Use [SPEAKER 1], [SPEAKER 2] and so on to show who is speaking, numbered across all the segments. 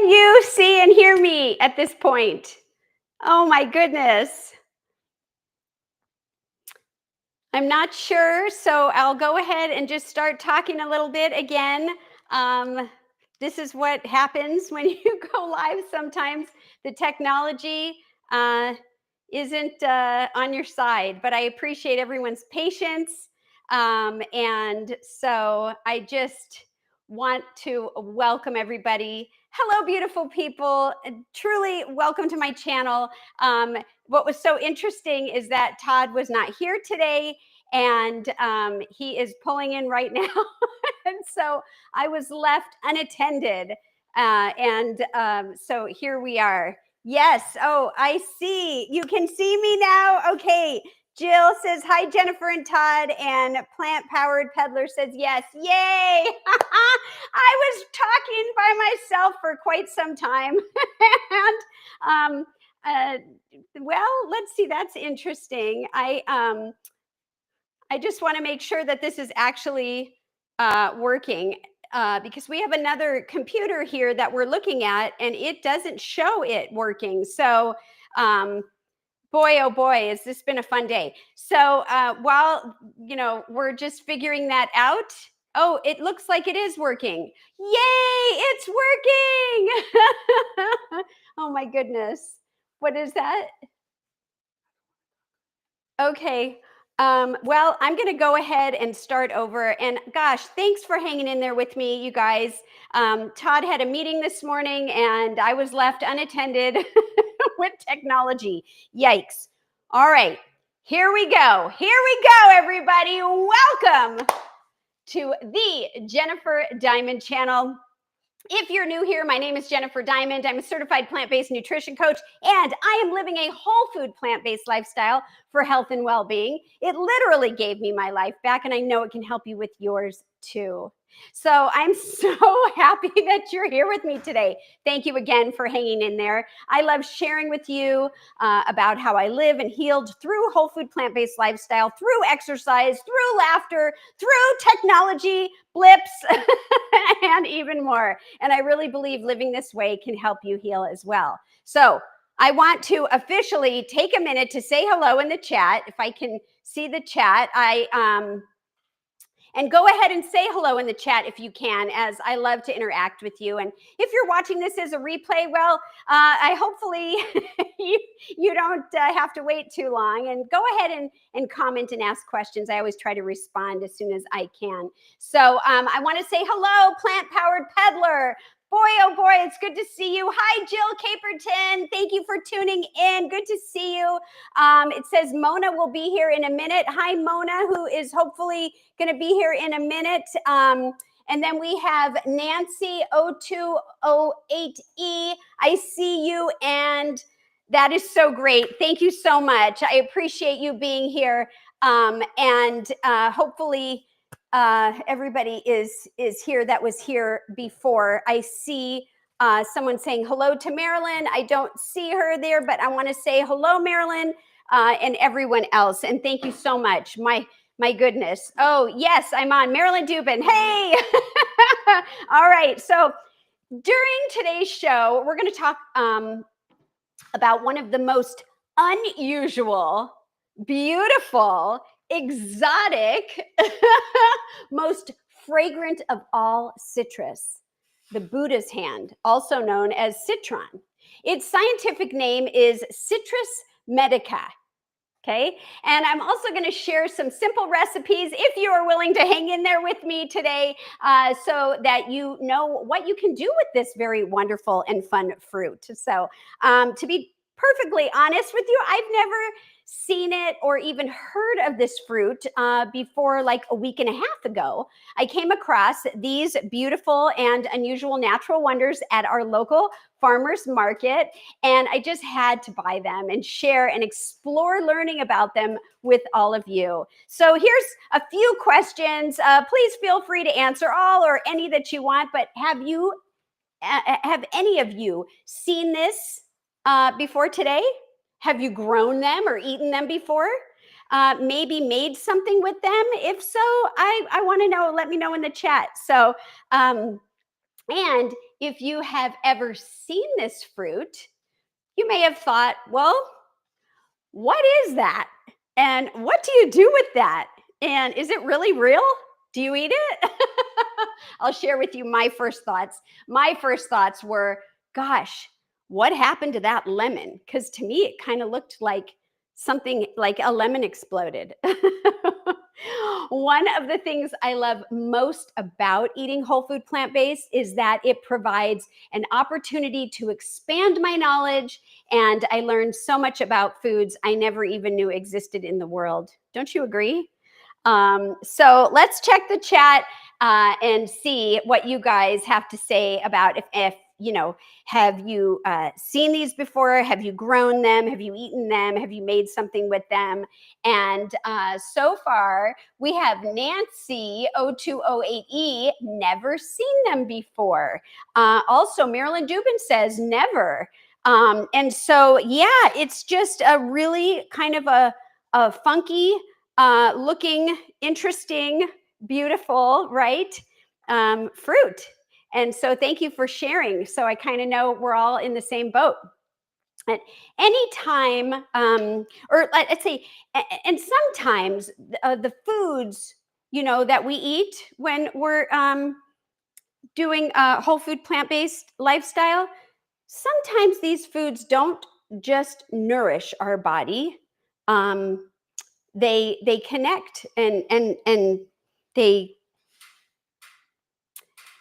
[SPEAKER 1] Can you see and hear me at this point? Oh my goodness. I'm not sure, so I'll go ahead and just start talking a little bit again. Um, this is what happens when you go live sometimes. The technology uh, isn't on your side, but I appreciate everyone's patience. And so I just want to welcome everybody. Hello, beautiful people. Truly welcome to my channel. What was so interesting is that Todd was not here today, and he is pulling in right now. And so I was left unattended. So here we are. Yes. Oh, I see. You can see me now. Okay. Jill says, hi, Jennifer and Todd. And Plant Powered Peddler says, yes. Yay. I was talking by myself for quite some time. And well, let's see. That's interesting. I just want to make sure that this is actually working because we have another computer here that we're looking at and it doesn't show it working. So, boy, oh boy, has this been a fun day. So while, we're just figuring that out. Oh, it looks like it is working. Yay, it's working. Oh my goodness. What is that? Okay. Well, I'm going to go ahead and start over. And gosh, thanks for hanging in there with me, you guys. Todd had a meeting this morning and I was left unattended with technology. Yikes. All right. Here we go. Here we go, everybody. Welcome to the Jennifer Diamond channel. If you're new here, my name is Jennifer Diamond. I'm a certified plant-based nutrition coach, and I am living a whole food plant-based lifestyle for health and well-being. It literally gave me my life back, and I know it can help you with yours too. So I'm so happy that you're here with me today. Thank you again for hanging in there. I love sharing with you about how I live and healed through whole food plant-based lifestyle, through exercise, through laughter, through technology, blips, and even more. And I really believe living this way can help you heal as well. So I want to officially take a minute to say hello in the chat. If I can see the chat, and go ahead and say hello in the chat if you can, as I love to interact with you. And if you're watching this as a replay, well, I hopefully you don't have to wait too long. And go ahead and comment and ask questions. I always try to respond as soon as I can. So I want to say hello, Plant Powered Peddler. Boy, oh boy, it's good to see you. Hi, Jill Caperton. Thank you for tuning in. Good to see you. It says Mona will be here in a minute. Hi, Mona, who is hopefully going to be here in a minute. And then we have Nancy 0208E. I see you, and that is so great. Thank you so much. I appreciate you being here. Hopefully everybody is here that was here before. I see someone saying hello to Marilyn. I don't see her there, but I want to say hello, Marilyn, and everyone else. And thank you so much. My goodness. Oh, yes, I'm on. Marilyn Dubin. Hey. All right. So during today's show, we're going to talk about one of the most unusual, beautiful, exotic, most fragrant of all citrus, the Buddha's hand, also known as Citron. Its scientific name is Citrus medica. Okay, and I'm also going to share some simple recipes if you are willing to hang in there with me today, so that you know what you can do with this very wonderful and fun fruit. So to be perfectly honest with you, I've never seen it or even heard of this fruit before like a week and a half ago. I came across these beautiful and unusual natural wonders at our local farmers market, and I just had to buy them and share and explore learning about them with all of you. So here's a few questions. Please feel free to answer all or any that you want, but have any of you seen this before today? Have you grown them or eaten them before? Maybe made something with them? If so, I want to know. Let me know in the chat. So, and if you have ever seen this fruit, you may have thought, well, what is that? And what do you do with that? And is it really real? Do you eat it? I'll share with you my first thoughts. My first thoughts were, gosh, what happened to that lemon? Because to me, it kind of looked like something like a lemon exploded. One of the things I love most about eating whole food plant based is that it provides an opportunity to expand my knowledge, and I learned so much about foods I never even knew existed in the world. Don't you agree? So let's check the chat and see what you guys have to say about if you know, have you seen these before? Have you grown them? Have you eaten them? Have you made something with them? And so far, we have Nancy 0208E, never seen them before. Also, Marilyn Dubin says never. And so, yeah, it's just a really kind of a funky looking, interesting, beautiful, right? Fruit. And so thank you for sharing. So I kind of know we're all in the same boat. At any time, or let's say, and sometimes the foods, you know, that we eat when we're doing a whole food plant-based lifestyle, sometimes these foods don't just nourish our body. They connect and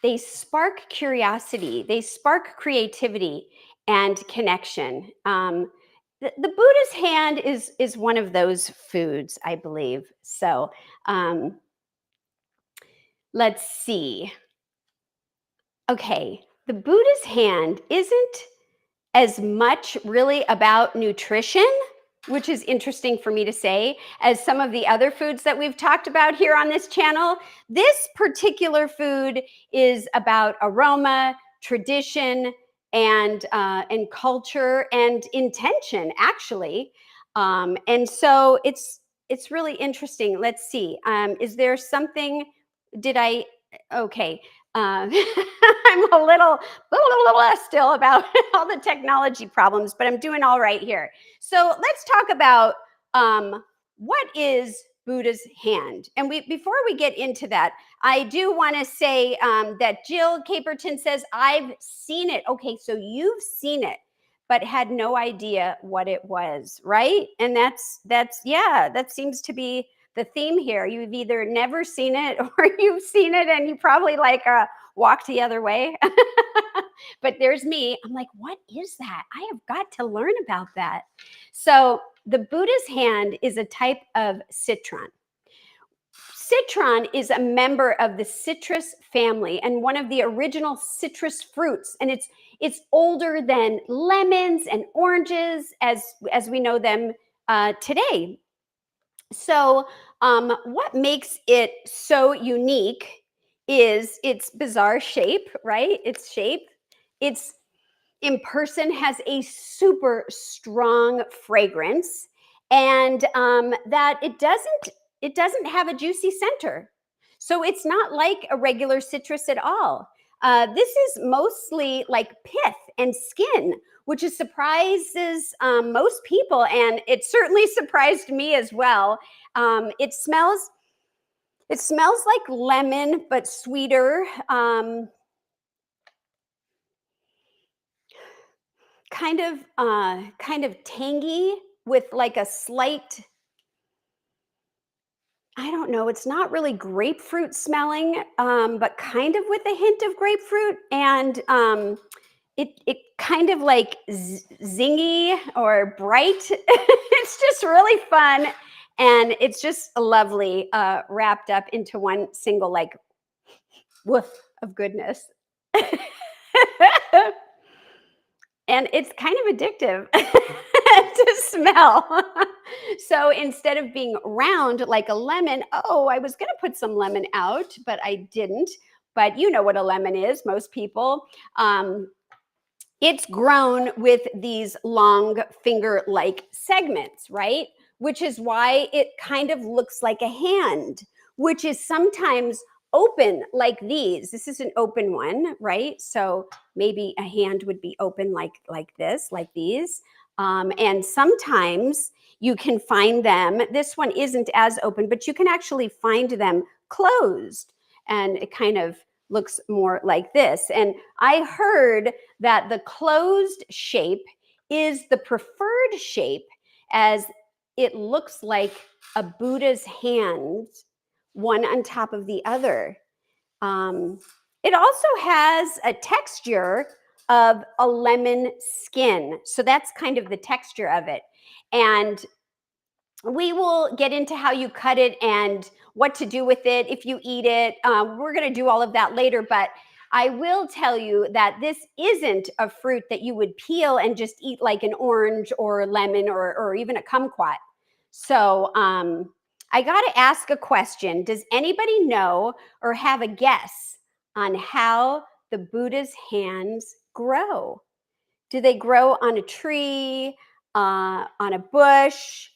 [SPEAKER 1] they spark curiosity, they spark creativity and connection. The Buddha's hand is one of those foods, I believe. So let's see. Okay, the Buddha's hand isn't as much really about nutrition, which is interesting for me to say, as some of the other foods that we've talked about here on this channel. This particular food is about aroma, tradition, and culture and intention, actually. And so it's really interesting. Let's see. Is there something? Did I? Okay. I'm a little still about all the technology problems, but I'm doing all right here. So let's talk about what is Buddha's hand. And before we get into that, I do want to say that Jill Caperton says, I've seen it. Okay, so you've seen it, but had no idea what it was, right? And that's yeah, that seems to be the theme here. You've either never seen it or you've seen it and you probably like walked the other way. But there's me. I'm like, what is that? I have got to learn about that. So the Buddha's hand is a type of citron. Citron is a member of the citrus family and one of the original citrus fruits. And it's older than lemons and oranges as we know them today. So what makes it so unique is its bizarre shape, right? Its shape. It's in person has a super strong fragrance, and that it doesn't have a juicy center. So it's not like a regular citrus at all. This is mostly like pith and skin, which is surprises most people, and it certainly surprised me as well. It smells like lemon, but sweeter. Kind of tangy with like a slight, I don't know, it's not really grapefruit smelling, but kind of with a hint of grapefruit. And it kind of like zingy or bright. It's just really fun. And it's just lovely, wrapped up into one single like woof of goodness. And it's kind of addictive to smell. So instead of being round like a lemon, oh, I was going to put some lemon out, but I didn't. But you know what a lemon is, most people. It's grown with these long finger-like segments, right? Which is why it kind of looks like a hand, which is sometimes open like these. This is an open one, right? So maybe a hand would be open like this, like these. And sometimes you can find them. This one isn't as open, but you can actually find them closed, and it kind of looks more like this. And I heard that the closed shape is the preferred shape, as it looks like a Buddha's hand, one on top of the other. It also has a texture of a lemon skin. So that's kind of the texture of it. And we will get into how you cut it and what to do with it if you eat it. We're going to do all of that later, but I will tell you that this isn't a fruit that you would peel and just eat like an orange or a lemon or even a kumquat. So I got to ask a question. Does anybody know or have a guess on how the Buddha's hands grow? Do they grow on a tree, on a bush,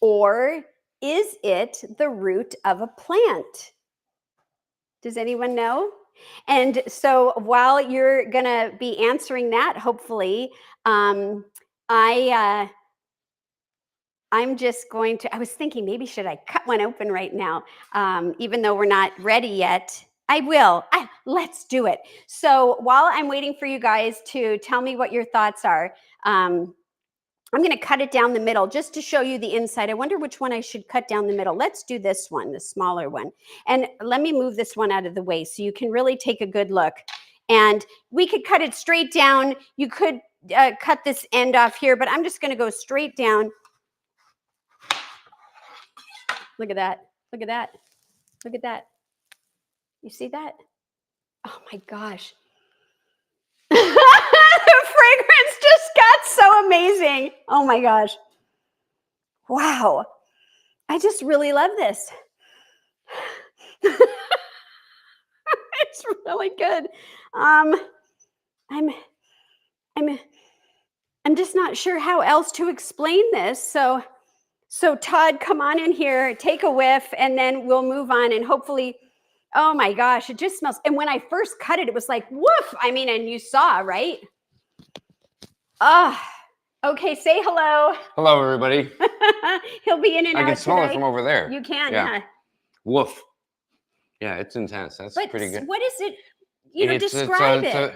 [SPEAKER 1] or is it the root of a plant? Does anyone know? And so while you're going to be answering that, hopefully, I'm just going to, I was thinking maybe should I cut one open right now, even though we're not ready yet. I will. Let's do it. So while I'm waiting for you guys to tell me what your thoughts are, I'm going to cut it down the middle just to show you the inside. I wonder which one I should cut down the middle. Let's do this one, the smaller one. And let me move this one out of the way so you can really take a good look. And we could cut it straight down. You could cut this end off here, but I'm just going to go straight down. Look at that. Look at that. Look at that. You see that? Oh my gosh. The fragrance just got so amazing. Oh my gosh. Wow. I just really love this. It's really good. I'm just not sure how else to explain this. So Todd, come on in here, take a whiff, and then we'll move on. And hopefully, oh my gosh, it just smells. And when I first cut it, it was like, woof. I mean, and you saw, right? Okay, say hello.
[SPEAKER 2] Hello, everybody.
[SPEAKER 1] He'll be in and out.
[SPEAKER 2] I can smell
[SPEAKER 1] today.
[SPEAKER 2] it from over there.
[SPEAKER 1] You can, yeah.
[SPEAKER 2] Woof. Yeah, it's intense. That's pretty good.
[SPEAKER 1] What is it? Describe it.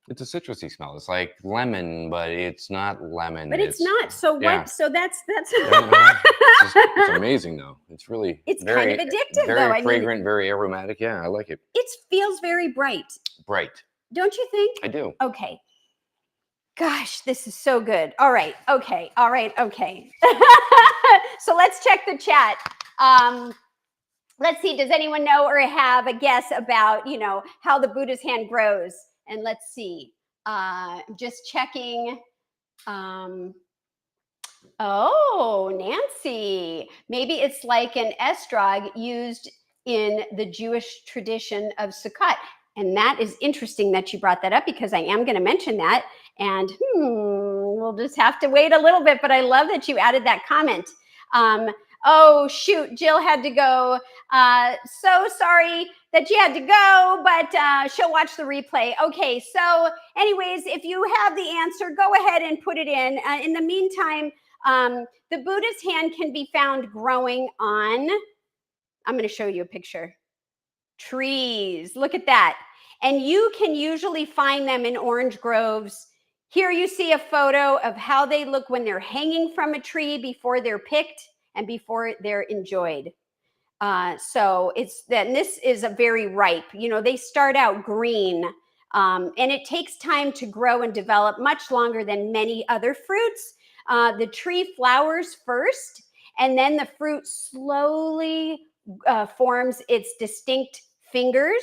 [SPEAKER 2] It's a citrusy smell. It's like lemon, but it's not lemon.
[SPEAKER 1] But it's not. So what?
[SPEAKER 2] Yeah.
[SPEAKER 1] So that's.
[SPEAKER 2] It's amazing though. It's really.
[SPEAKER 1] It's kind of addictive though.
[SPEAKER 2] Very fragrant, very aromatic. Yeah, I like it.
[SPEAKER 1] It feels very bright.
[SPEAKER 2] Bright.
[SPEAKER 1] Don't you think?
[SPEAKER 2] I do.
[SPEAKER 1] Okay. Gosh, this is so good. All right. Okay. All right. Okay. So let's check the chat. Let's see. Does anyone know or have a guess about, how the Buddha's hand grows? And let's see. Just checking. Oh, Nancy. Maybe it's like an estrog used in the Jewish tradition of Sukkot. And that is interesting that you brought that up, because I am going to mention that. And we'll just have to wait a little bit. But I love that you added that comment. Oh, shoot, Jill had to go. So sorry that you had to go, but she'll watch the replay. Okay, so anyways, if you have the answer, go ahead and put it in. In the meantime, the Buddha's hand can be found growing on, I'm going to show you a picture, trees. Look at that. And you can usually find them in orange groves. Here you see a photo of how they look when they're hanging from a tree before they're picked and before they're enjoyed. So this is a very ripe, they start out green, and it takes time to grow and develop, much longer than many other fruits. The tree flowers first, and then the fruit slowly forms its distinct fingers.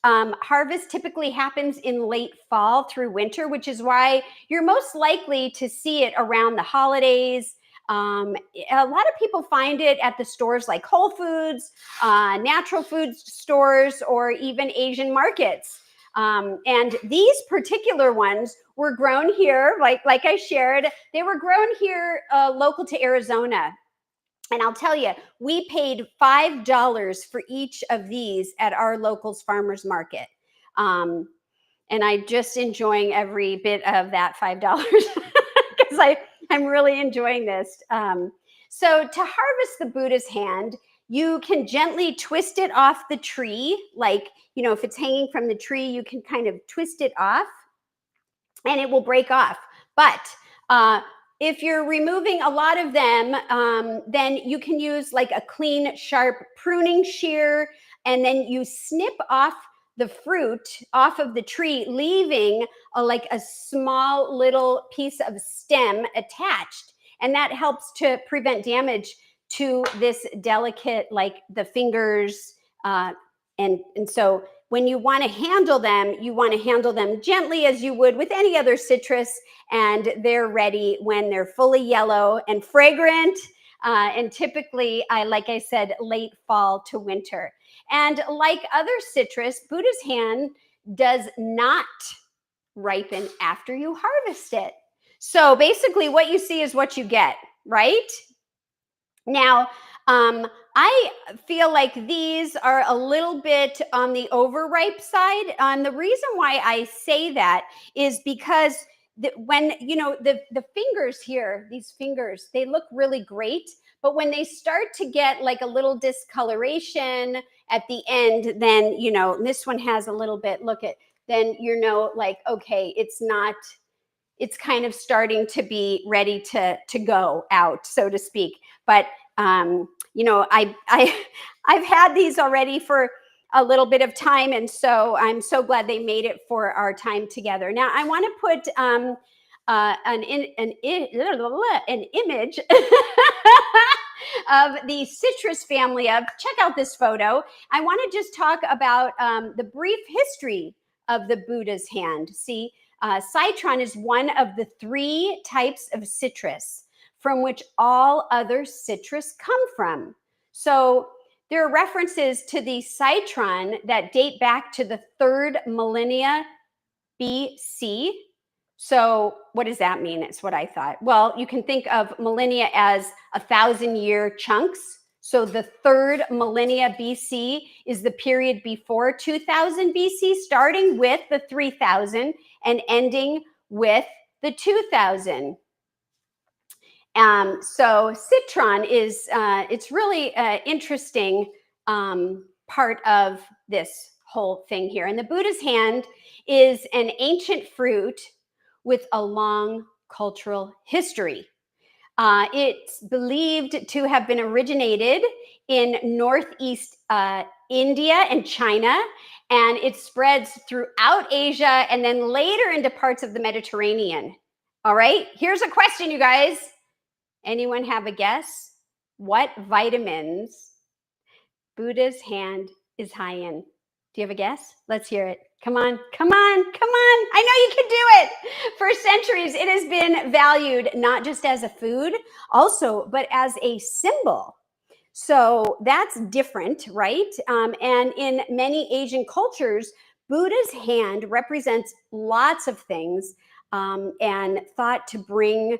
[SPEAKER 1] Harvest typically happens in late fall through winter, which is why you're most likely to see it around the holidays. A lot of people find it at the stores like Whole Foods, natural foods stores, or even Asian markets. And these particular ones were grown here, like I shared. They were grown here local to Arizona. And I'll tell you, we paid $5 for each of these at our locals farmers market. And I'm just enjoying every bit of that $5 because I'm really enjoying this. So to harvest the Buddha's hand, you can gently twist it off the tree. Like, if it's hanging from the tree, you can kind of twist it off and it will break off. But if you're removing a lot of them, then you can use like a clean, sharp pruning shear, and then you snip off the fruit off of the tree, leaving like a small little piece of stem attached. And that helps to prevent damage to this delicate, like the fingers. And so when you want to handle them, you want to handle them gently as you would with any other citrus, and they're ready when they're fully yellow and fragrant. And typically, like I said, late fall to winter. And like other citrus, Buddha's hand does not ripen after you harvest it. So basically, what you see is what you get, right? Now, I feel like these are a little bit on the overripe side. The reason why I say that is because when, the fingers here, these fingers, they look really great. But when they start to get like a little discoloration at the end, then, this one has a little bit, then like, okay, it's kind of starting to be ready to go out, so to speak. But I've had these already for a little bit of time, and so I'm so glad they made it for our time together. Now I want to put an image of the citrus family. Check out this photo. I want to just talk about the brief history of the Buddha's hand. See, Citron is one of the 3 types of citrus from which all other citrus come from. So there are references to the Citron that date back to the 3rd millennia BC. So what does that mean? It's what I thought. Well, you can think of millennia as 1,000-year chunks. So the 3rd millennia BC is the period before 2000 BC, starting with the 3000 and ending with the 2000. So Citron is, it's really interesting part of this whole thing here. And the Buddha's hand is an ancient fruit with a long cultural history. It's believed to have been originated in Northeast India and China, and it spreads throughout Asia and then later into parts of the Mediterranean. All right, here's a question, you guys. Anyone have a guess? What vitamins Buddha's hand is high in? Do you have a guess? Let's hear it. Come on, come on, come on. I know you can do it. For centuries, it has been valued not just as a food, also, but as a symbol. So that's different, right? And in many Asian cultures, Buddha's hand represents lots of things and thought to bring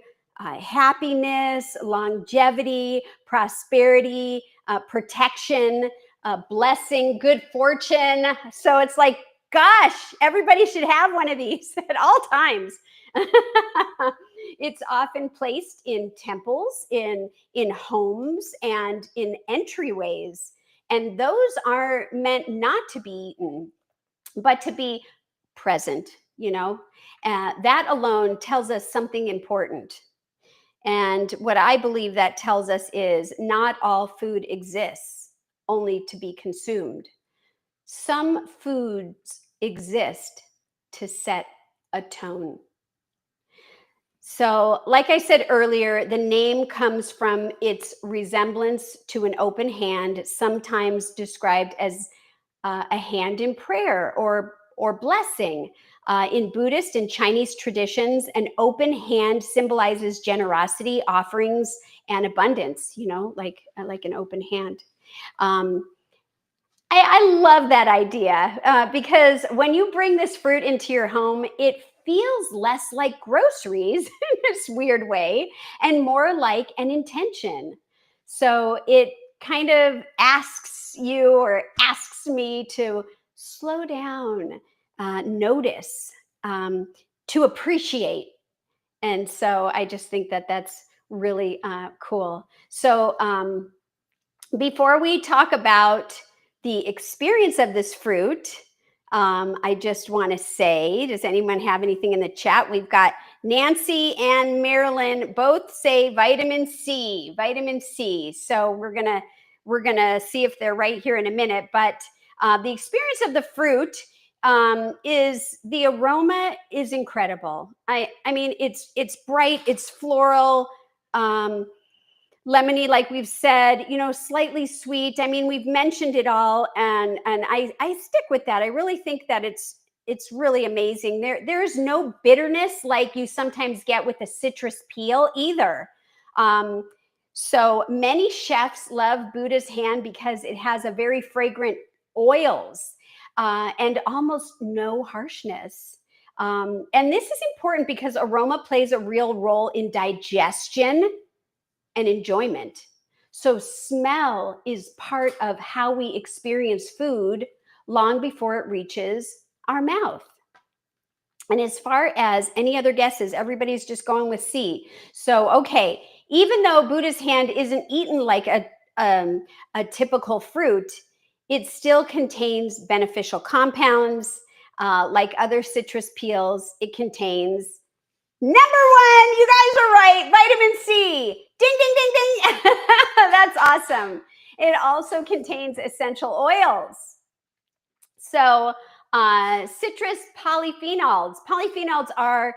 [SPEAKER 1] happiness, longevity, prosperity, protection, blessing, good fortune. So it's like, gosh, everybody should have one of these at all times. It's often placed in temples, in homes, and in entryways. And those are meant not to be eaten, but to be present, that alone tells us something important. And what I believe that tells us is not all food exists only to be consumed. Some foods exist to set a tone. So, like I said earlier, the name comes from its resemblance to an open hand, sometimes described as a hand in prayer or blessing. In Buddhist and Chinese traditions, an open hand symbolizes generosity, offerings, and abundance, like an open hand. I love that idea because when you bring this fruit into your home, it feels less like groceries in this weird way and more like an intention. So it kind of asks you or asks me to slow down, notice, to appreciate. And so I just think that that's really cool. So before we talk about the experience of this fruit, I just want to say, does anyone have anything in the chat? We've got Nancy and Marilyn both say vitamin C, vitamin C. So we're gonna see if they're right here in a minute. But the experience of the fruit is the aroma is incredible. I mean, it's bright, it's floral. Lemony, like we've said, slightly sweet. I mean, we've mentioned it all, and I stick with that. I really think that it's really amazing. There's no bitterness like you sometimes get with a citrus peel either. So many chefs love Buddha's hand because it has a very fragrant oils and almost no harshness. And this is important because aroma plays a real role in digestion and enjoyment. So smell is part of how we experience food long before it reaches our mouth. And as far as any other guesses, everybody's just going with C. So, okay, even though Buddha's hand isn't eaten like a typical fruit, it still contains beneficial compounds. Like other citrus peels, it contains number one, you guys are right, vitamin C. Ding, ding, ding, ding. That's awesome. It also contains essential oils. So citrus polyphenols. Polyphenols are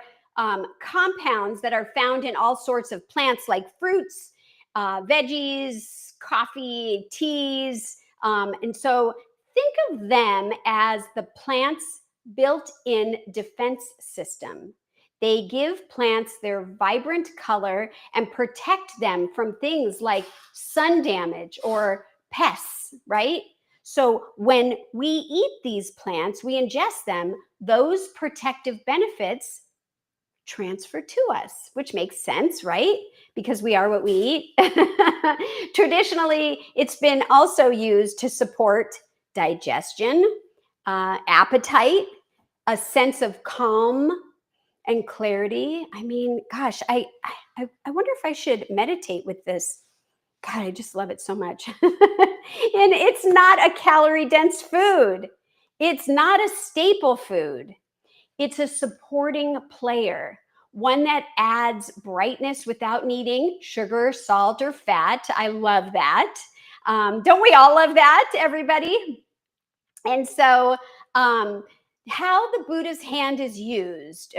[SPEAKER 1] compounds that are found in all sorts of plants like fruits, veggies, coffee, teas. And so think of them as the plant's built-in defense system. They give plants their vibrant color and protect them from things like sun damage or pests, right? So when we eat these plants, we ingest them, those protective benefits transfer to us, which makes sense, right? Because we are what we eat. Traditionally, it's been also used to support digestion, appetite, a sense of calm and clarity. I mean, gosh, I wonder if I should meditate with this. God, I just love it so much. And it's not a calorie dense food. It's not a staple food. It's a supporting player, one that adds brightness without needing sugar, salt, or fat. I love that. Don't we all love that, everybody? And so, how the Buddha's hand is used.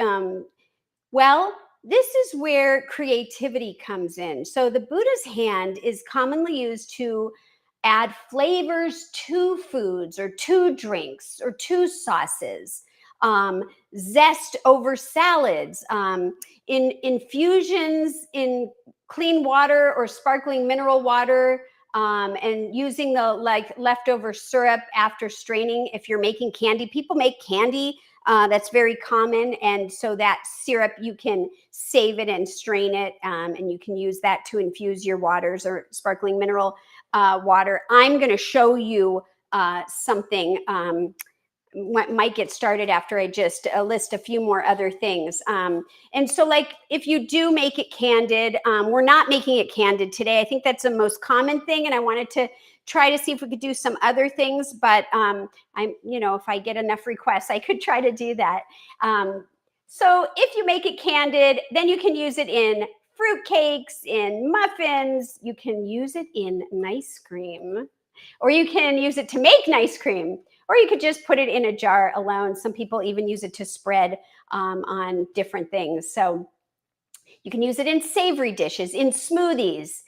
[SPEAKER 1] Well, this is where creativity comes in. So the Buddha's hand is commonly used to add flavors to foods or to drinks or to sauces, zest over salads, in infusions in clean water or sparkling mineral water, and using the leftover syrup after straining. If you're making candy, people make candy. That's very common. And so that syrup, you can save it and strain it, and you can use that to infuse your waters or sparkling mineral water. I'm going to show you something. Might get started after I just list a few more other things. And so like if you do make it candid, we're not making it candid today. I think that's the most common thing. And I wanted to try to see if we could do some other things, but if I get enough requests, I could try to do that. So if you make it candid, then you can use it in fruit cakes, in muffins, you can use it in nice cream, or you can use it to make nice cream. Or you could just put it in a jar alone. Some people even use it to spread on different things. So you can use it in savory dishes, in smoothies.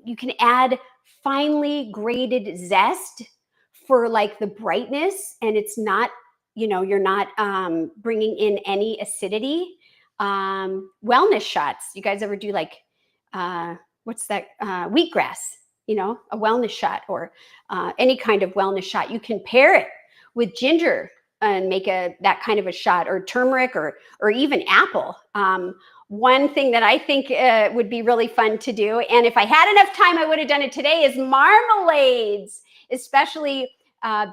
[SPEAKER 1] You can add finely grated zest for like the brightness, and it's not, you're not bringing in any acidity. Wellness shots. You guys ever do like, what's that? Wheatgrass. A wellness shot or any kind of wellness shot. You can pair it with ginger and make that kind of a shot, or turmeric, or even apple. One thing that I think would be really fun to do, and if I had enough time, I would have done it today, is marmalades, especially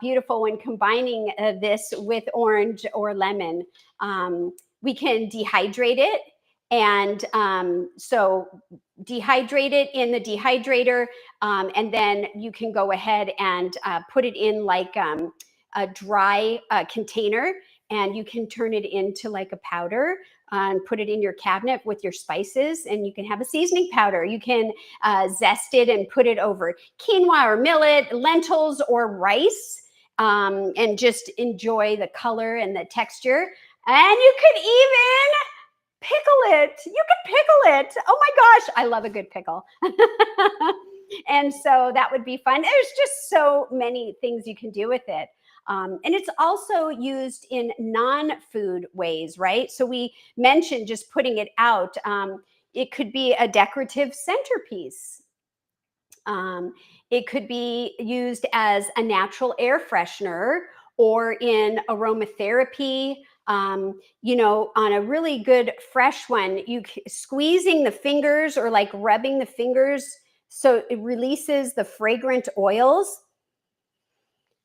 [SPEAKER 1] beautiful when combining this with orange or lemon. We can dehydrate it. And so dehydrate it in the dehydrator, and then you can go ahead and put it in like a dry container, and you can turn it into like a powder and put it in your cabinet with your spices, and you can have a seasoning powder. You can zest it and put it over quinoa or millet, lentils or rice, and just enjoy the color and the texture. And you could even pickle it. You can pickle it. Oh my gosh, I love a good pickle. And so that would be fun. There's just so many things you can do with it. And it's also used in non-food ways, right? So we mentioned just putting it out. It could be a decorative centerpiece. It could be used as a natural air freshener or in aromatherapy. On a really good fresh one, squeezing the fingers or like rubbing the fingers so it releases the fragrant oils.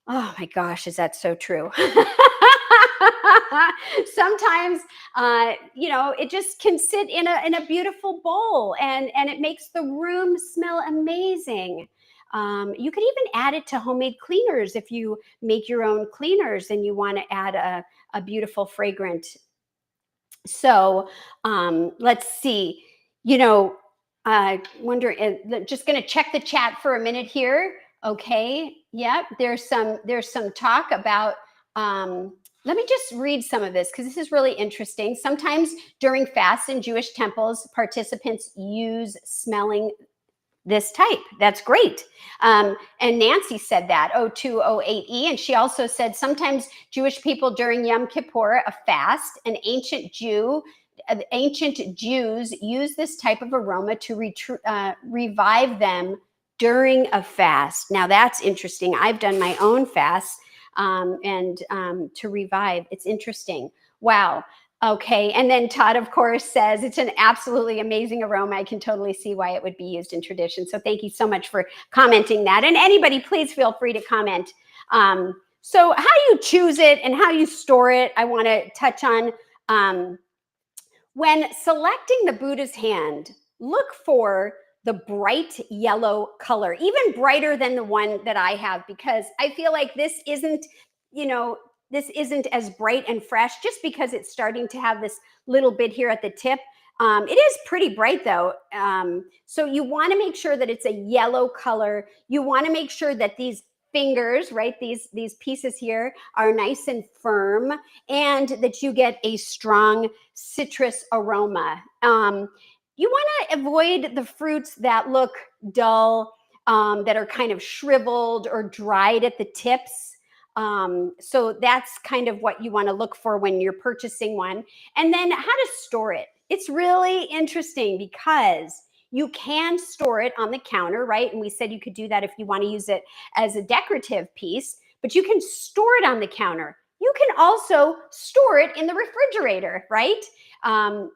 [SPEAKER 1] Oh my gosh, is that so true? Sometimes, it just can sit in a beautiful bowl, and it makes the room smell amazing. You could even add it to homemade cleaners if you make your own cleaners and you want to add a beautiful fragrant. So let's see. Wonder. Just going to check the chat for a minute here. Okay. Yep. There's some talk about. Let me just read some of this because this is really interesting. Sometimes during fasts in Jewish temples, participants use smelling this type. That's great. And Nancy said that, 0208E. And she also said sometimes Jewish people during Yom Kippur, a fast, ancient Jews use this type of aroma to revive them during a fast. Now that's interesting. I've done my own fast and to revive. It's interesting. Wow. Okay. And then Todd, of course, says it's an absolutely amazing aroma. I can totally see why it would be used in tradition. So thank you so much for commenting that. And anybody, please feel free to comment. So how you choose it and how you store it, I want to touch on. When selecting the Buddha's hand, look for the bright yellow color, even brighter than the one that I have, because I feel like this isn't as bright and fresh just because it's starting to have this little bit here at the tip. It is pretty bright though. So you want to make sure that it's a yellow color. You want to make sure that these fingers, right, these pieces here are nice and firm, and that you get a strong citrus aroma. You want to avoid the fruits that look dull, that are kind of shriveled or dried at the tips. So that's kind of what you want to look for when you're purchasing one. And then how to store it. It's really interesting because you can store it on the counter, right? And we said you could do that if you want to use it as a decorative piece, but you can store it on the counter. You can also store it in the refrigerator, right?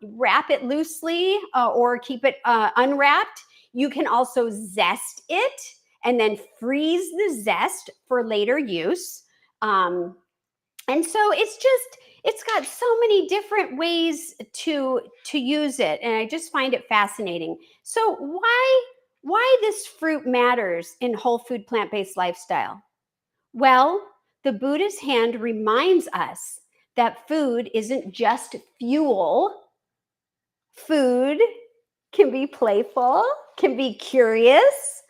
[SPEAKER 1] Wrap it loosely or keep it unwrapped. You can also zest it and then freeze the zest for later use. And so it's got so many different ways to use it, and I just find it fascinating. So why this fruit matters in whole food plant-based lifestyle? Well, the Buddha's hand reminds us that food isn't just fuel. Food can be playful, can be curious,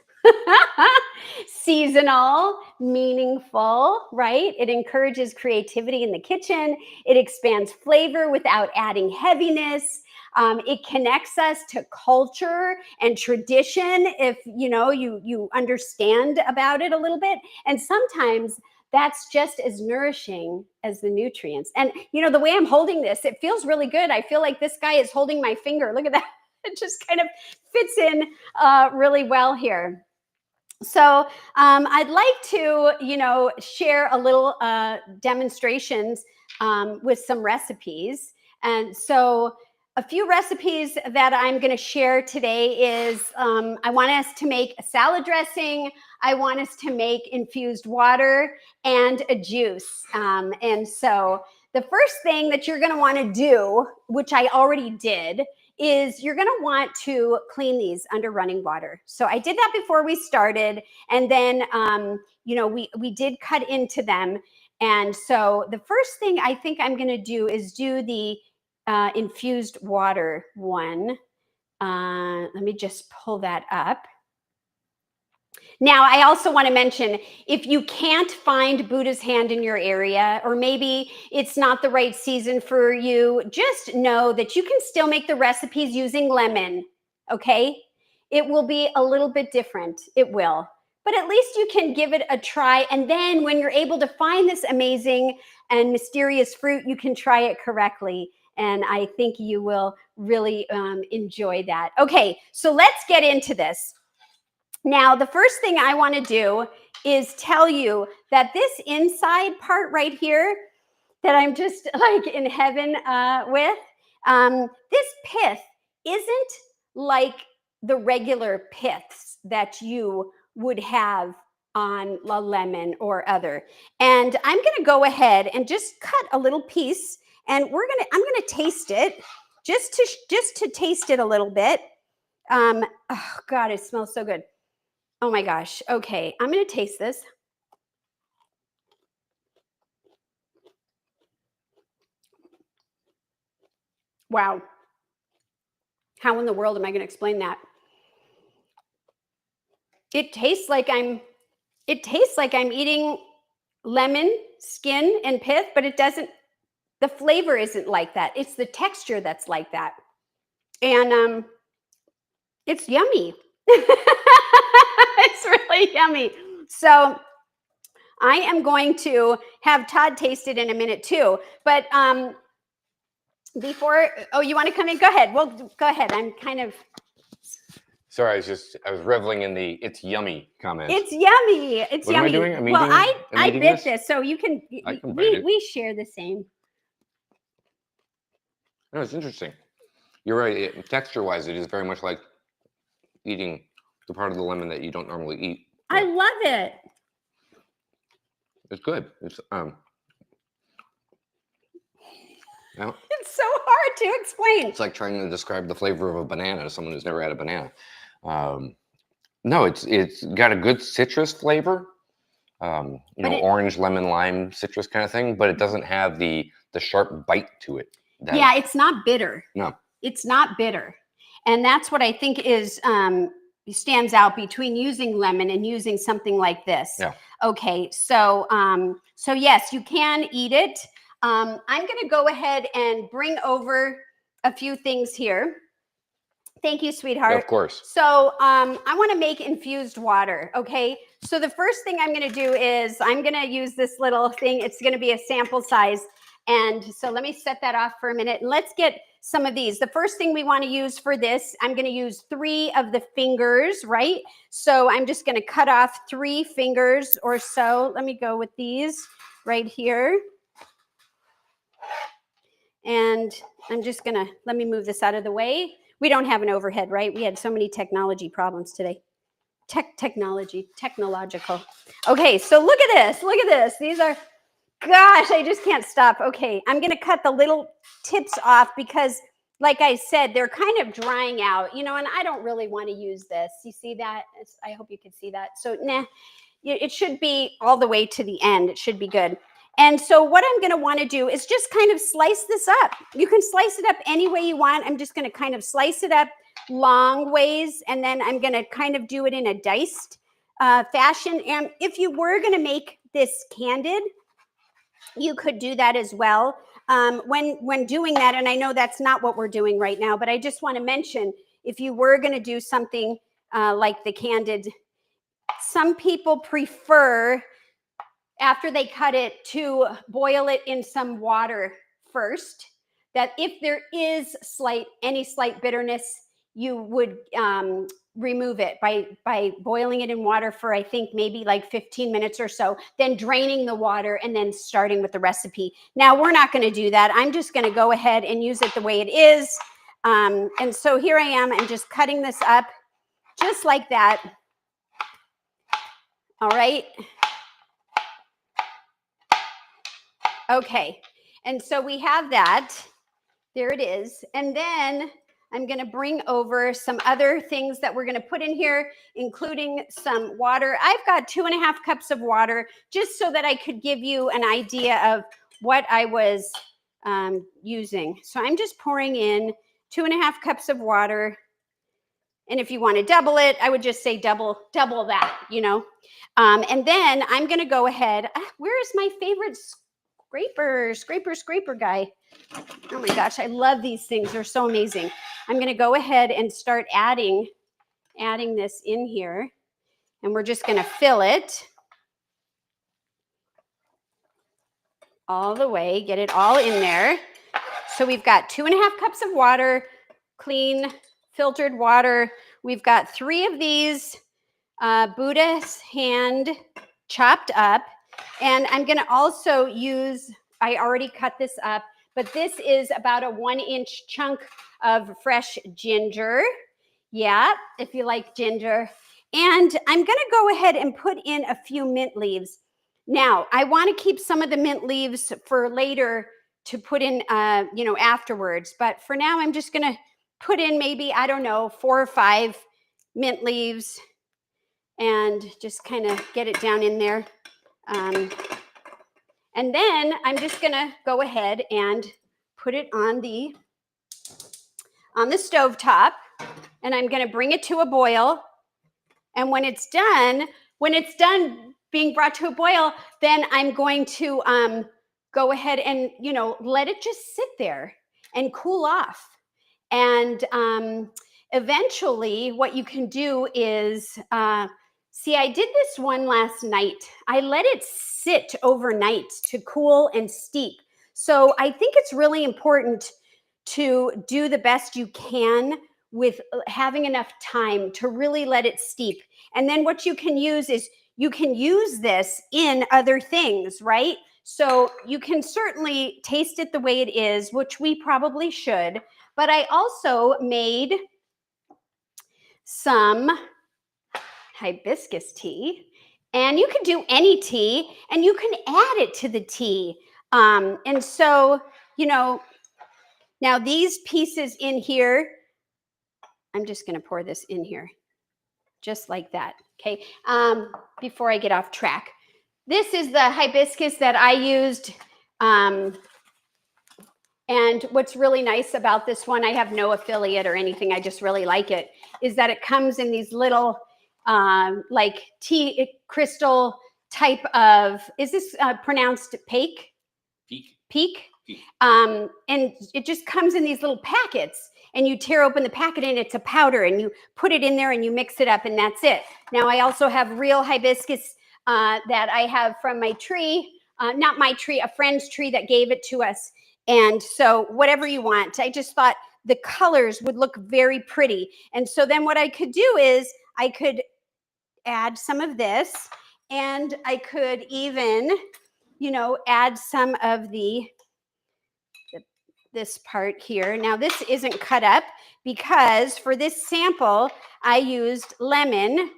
[SPEAKER 1] seasonal, meaningful, right? It encourages creativity in the kitchen. It expands flavor without adding heaviness. It connects us to culture and tradition if you understand about it a little bit. And sometimes that's just as nourishing as the nutrients. And the way I'm holding this, it feels really good. I feel like this guy is holding my finger. Look at that. It just kind of fits in really well here. So I'd like to, share a little demonstrations with some recipes. And so a few recipes that I'm going to share today is I want us to make a salad dressing. I want us to make infused water and a juice. And so the first thing that you're going to want to do, which I already did, is you're going to want to clean these under running water. So I did that before we started. And then, we did cut into them. And so the first thing I think I'm going to do is do the infused water one. Let me just pull that up. Now, I also want to mention, if you can't find Buddha's hand in your area, or maybe it's not the right season for you, just know that you can still make the recipes using lemon, okay? It will be a little bit different. It will. But at least you can give it a try. And then when you're able to find this amazing and mysterious fruit, you can try it correctly. And I think you will really enjoy that. Okay, so let's get into this. Now, the first thing I want to do is tell you that this inside part right here that I'm just like in heaven with, this pith isn't like the regular piths that you would have on a lemon or other. And I'm going to go ahead and just cut a little piece, and I'm going to taste it just to taste it a little bit. Oh God, it smells so good. Oh my gosh. Okay, I'm going to taste this. Wow. How in the world am I going to explain that? It tastes like I'm eating lemon, skin, and pith, but it doesn't, the flavor isn't like that. It's the texture that's like that. And it's yummy. It's really yummy. So I am going to have Todd taste it in a minute too. But before, you want to come in? Go ahead. Well, go ahead. I'm kind of.
[SPEAKER 2] Sorry, I was reveling in the "it's yummy" comment.
[SPEAKER 1] It's yummy. It's
[SPEAKER 2] what
[SPEAKER 1] yummy.
[SPEAKER 2] Am I doing? I'm
[SPEAKER 1] well,
[SPEAKER 2] eating,
[SPEAKER 1] I bit this, so you can.
[SPEAKER 2] I can bite it.
[SPEAKER 1] We share the same.
[SPEAKER 2] No, it's interesting. You're right. Texture-wise, it is very much like eating the part of the lemon that you don't normally eat.
[SPEAKER 1] I love it.
[SPEAKER 2] It's good. It's
[SPEAKER 1] It's so hard to explain.
[SPEAKER 2] It's like trying to describe the flavor of a banana to someone who's never had a banana. No, it's got a good citrus flavor, orange, lemon, lime, citrus kind of thing, but it doesn't have the sharp bite to it.
[SPEAKER 1] Yeah, it's not bitter.
[SPEAKER 2] No,
[SPEAKER 1] it's not bitter, and that's what I think is stands out between using lemon and using something like this.
[SPEAKER 2] Yeah.
[SPEAKER 1] Okay, so yes, you can eat it. I'm going to go ahead and bring over a few things here. Thank you, sweetheart.
[SPEAKER 2] Yeah, of course.
[SPEAKER 1] So I want to make infused water, okay? So the first thing I'm going to do is I'm going to use this little thing. It's going to be a sample size. And so let me set that off for a minute. And let's get some of these. The first thing we want to use for this, I'm going to use 3 of the fingers, right? So I'm just going to cut off 3 fingers or so. Let me go with these right here. And I'm just going to, let me move this out of the way. We don't have an overhead, right? We had so many technology problems today. Technological. Okay, so look at this. Look at this. These are, gosh, I just can't stop. Okay, I'm going to cut the little tips off because, like I said, they're kind of drying out, and I don't really want to use this. You see that? I hope you can see that. So, it should be all the way to the end. It should be good. And so what I'm going to want to do is just kind of slice this up. You can slice it up any way you want. I'm just going to kind of slice it up long ways, and then I'm going to kind of do it in a diced fashion. And if you were going to make this candied, you could do that as well. When doing that, and I know that's not what we're doing right now, but I just want to mention, if you were going to do something like the candied, some people prefer, after they cut it, to boil it in some water first, that if there is any slight bitterness, you would remove it by boiling it in water for, I think, maybe like 15 minutes or so, then draining the water and then starting with the recipe. Now, we're not going to do that. I'm just going to go ahead and use it the way it is. And so here I am, I'm just cutting this up just like that. All right. Okay. And so we have that. There it is. And then I'm going to bring over some other things that we're going to put in here, including some water. I've got 2.5 cups of water, just so that I could give you an idea of what I was using. So I'm just pouring in 2.5 cups of water. And if you want to double it, I would just say double that, you know. And then I'm going to go ahead. Where is my favorite scraper guy? Oh my gosh, I love these things. They're so amazing. I'm going to go ahead and start adding this in here. And we're just going to fill it all the way, get it all in there. So we've got 2.5 cups of water, clean, filtered water. We've got 3 of these Buddha's hand chopped up. And I'm going to also use, I already cut this up, but this is about a 1-inch chunk of fresh ginger. Yeah, if you like ginger. And I'm going to go ahead and put in a few mint leaves. Now, I want to keep some of the mint leaves for later to put in, afterwards. But for now, I'm just going to put in maybe, I don't know, 4 or 5 mint leaves and just kind of get it down in there. And then I'm just going to go ahead and put it on the stove top, and I'm going to bring it to a boil. And when it's done being brought to a boil, then I'm going to go ahead and, let it just sit there and cool off. And eventually what you can do is, see, I did this one last night. I let it sit overnight to cool and steep. So I think it's really important to do the best you can with having enough time to really let it steep. And then what you can use is you can use this in other things, right? So you can certainly taste it the way it is, which we probably should. But I also made some hibiscus tea, and you can do any tea, and you can add it to the tea. And so, now these pieces in here, I'm just going to pour this in here, just like that. Okay. Before I get off track, this is the hibiscus that I used. And what's really nice about this one, I have no affiliate or anything, I just really like it, is that it comes in these little like tea crystal type of, is this pronounced peak? Peak. And it just comes in these little packets, and you tear open the packet and it's a powder, and you put it in there and you mix it up, and that's it. Now I also have real hibiscus that I have from my tree, not my tree, a friend's tree that gave it to us. And so whatever you want, I just thought the colors would look very pretty. And so then what I could do is I could add some of this, and I could even, add some of this part here. Now this isn't cut up because for this sample, I used lemon